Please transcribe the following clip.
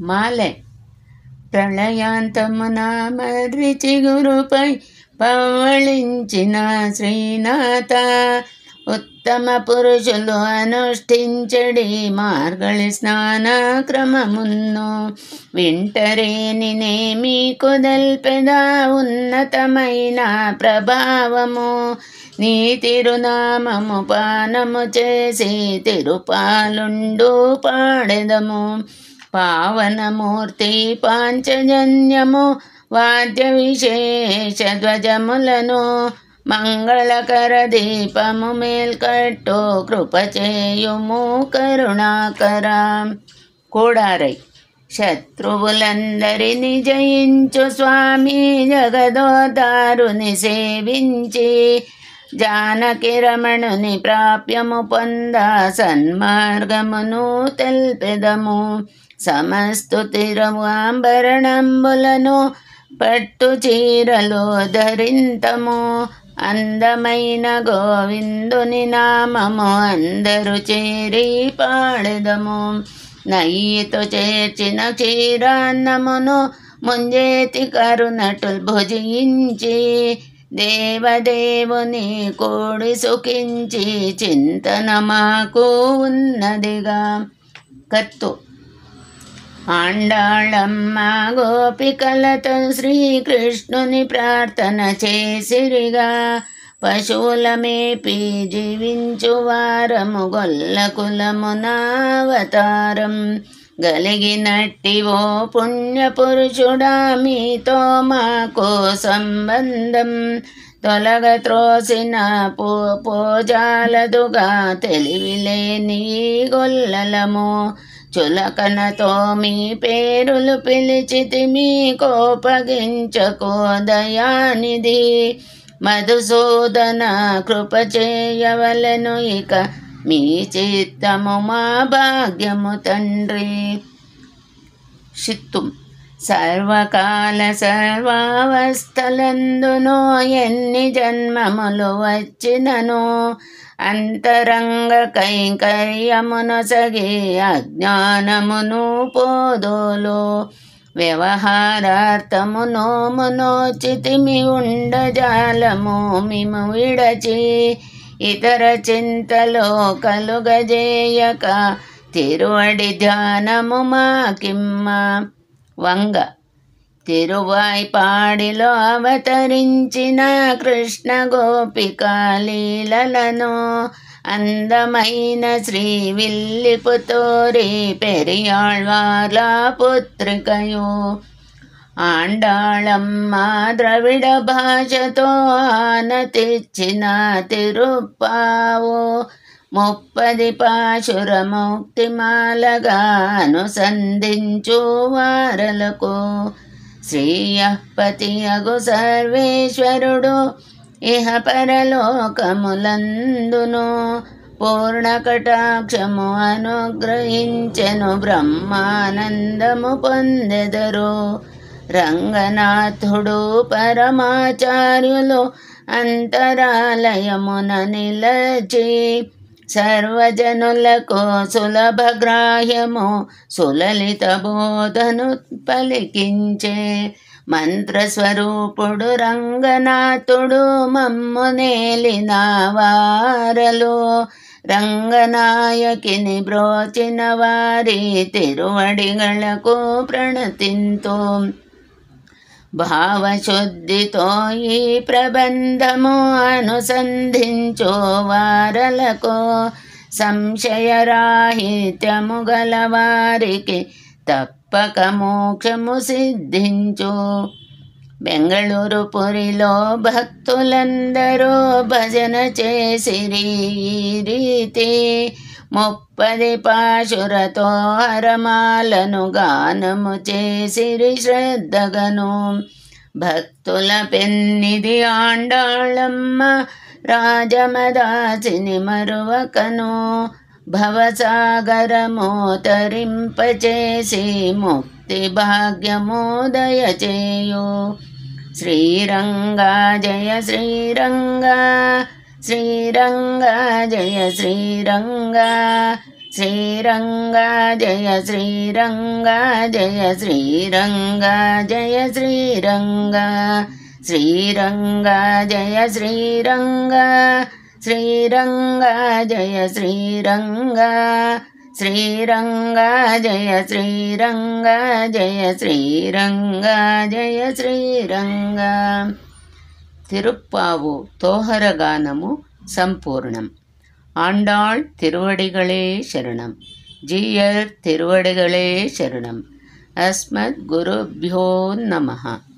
మాలె ప్రళయాంతమున మర్రి చిగురుపై పవ్వళించిన శ్రీనాథ, ఉత్తమ పురుషులు అనుష్ఠించడి మార్గళి స్నాన క్రమమును వింటరేని మీకు దల్పెదా ఉన్నతమైన ప్రభావము. నీ తిరునామము పానము చేసి తిరుపాలుండు పాడెదము. పావనమూర్తి పాంచజన్యము వాద్య విశేష ధ్వజములను మంగళకర దీపము మేల్కట్టు కృపచేయుము కరుణాకర. కూడారై శత్రువులందరిని జయించు స్వామి జగదోదారుని సేవించి జానకి రమణుని ప్రాప్యము పొంద సన్మార్గమును తెల్పెదము. సమస్తుతిరము ఆభరణంబులను పట్టు చీరలు ధరింతము. అందమైన గోవిందుని నామము అందరు చేరి పాడెదము. నెయ్యితో చేర్చిన క్షీరాన్నమును ముంజేతి కరునటుల్ భుజించి దేవదేవుని కోడి సుఖించి చింతన మాకు ఉన్నదిగా. కత్తు ఆండాళమ్మ గోపికలతో శ్రీకృష్ణుని ప్రార్థన చేసిరిగా. పశువుల మేపి జీవించు వారము గొల్ల కులమునావతారం గలిగినట్టి ఓ పుణ్యపురుషుడా మీతో మాకు సంబంధం. తొలగ త్రోసిన పోజాలదుగా తెలివిలేని గొల్లలము. చులకనతో మీ పేరులు పిలిచితిమి కోపగించకో దయానిధి. మధుసూదన కృప చేయవలెను ఇక మీ చిత్తము మా భాగ్యము తండ్రి. షిత్తుం సర్వకాల సర్వావస్థలందునో ఎన్ని జన్మములు వచ్చినను అంతరంగ కైంకర్యమునొసగి అజ్ఞానమును పోదోలు. వ్యవహారార్థము నోమునోచితిమి ఉండజాలము మిము విడచి. ఇతర చింతలో కలుగజేయక తిరువడి ధ్యానము మాకిమ్మ. వంగ తిరువాయిపాడిలో అవతరించిన కృష్ణ గోపికా లీలలను అందమైన శ్రీ విల్లిపుతోరి పెరియాళ్వార్ల పుత్రికయు. ఆండాళమ్మ ద్రవిడ భాషతో ఆనతిచ్చిన తిరుప్పావు 30 పాశురముక్తిమాలగా అనుసంధించు వారలకు. శ్రీయపతియగు సర్వేశ్వరుడు ఇహ పరలోకములందును పూర్ణ కటాక్షము అనుగ్రహించెను బ్రహ్మానందము పొందెదరు. రంగనాథుడు పరమాచార్యులు అంతరాలయమున నిలచి సర్వజనులకు సులభగ్రాహ్యము సులలిత బోధను పలికించే. మంత్రస్వరూపుడు రంగనాథుడు మమ్ము నేలిన వారలు. రంగనాయకిని బ్రోచిన వారి తిరువడిగలకు ప్రణతింతు. భావశుద్ధితో ఈ ప్రబంధము అనుసంధించు వారలకు సంశయరాహిత్యము గలవారికి తప్పక మోక్షము సిద్ధించు. బెంగళూరు పురిలో భక్తులందరూ భజన చేసిరి ఈ రీతి. 30 పాశురతో హరమాలను గానము చేసిరి శ్రద్ధగను. భక్తుల పెన్నిది ఆండాళమ్మ రాజమదాసిని మరువకను. భవసాగరము తరింపచేసి ముక్తి భాగ్యము దయచేయు. శ్రీరంగా జయ శ్రీరంగా శ్రీరంగా జయ శ్రీరంగా శ్రీరంగా జయ శ్రీరంగా జయ శ్రీరంగా జయ శ్రీరంగా శ్రీరంగా జయ శ్రీరంగా శ్రీరంగా జయ శ్రీరంగా శ్రీరంగా జయ శ్రీరంగా జయ శ్రీరంగా జయ శ్రీరంగా. తిరుప్పావు తోహరగానము సంపూర్ణం. ఆండాళ్ తిరువడిகளே శరణం. జీయర్ తిరువడిகளே శరణం. అస్మద్ గురుభ్యో నమః.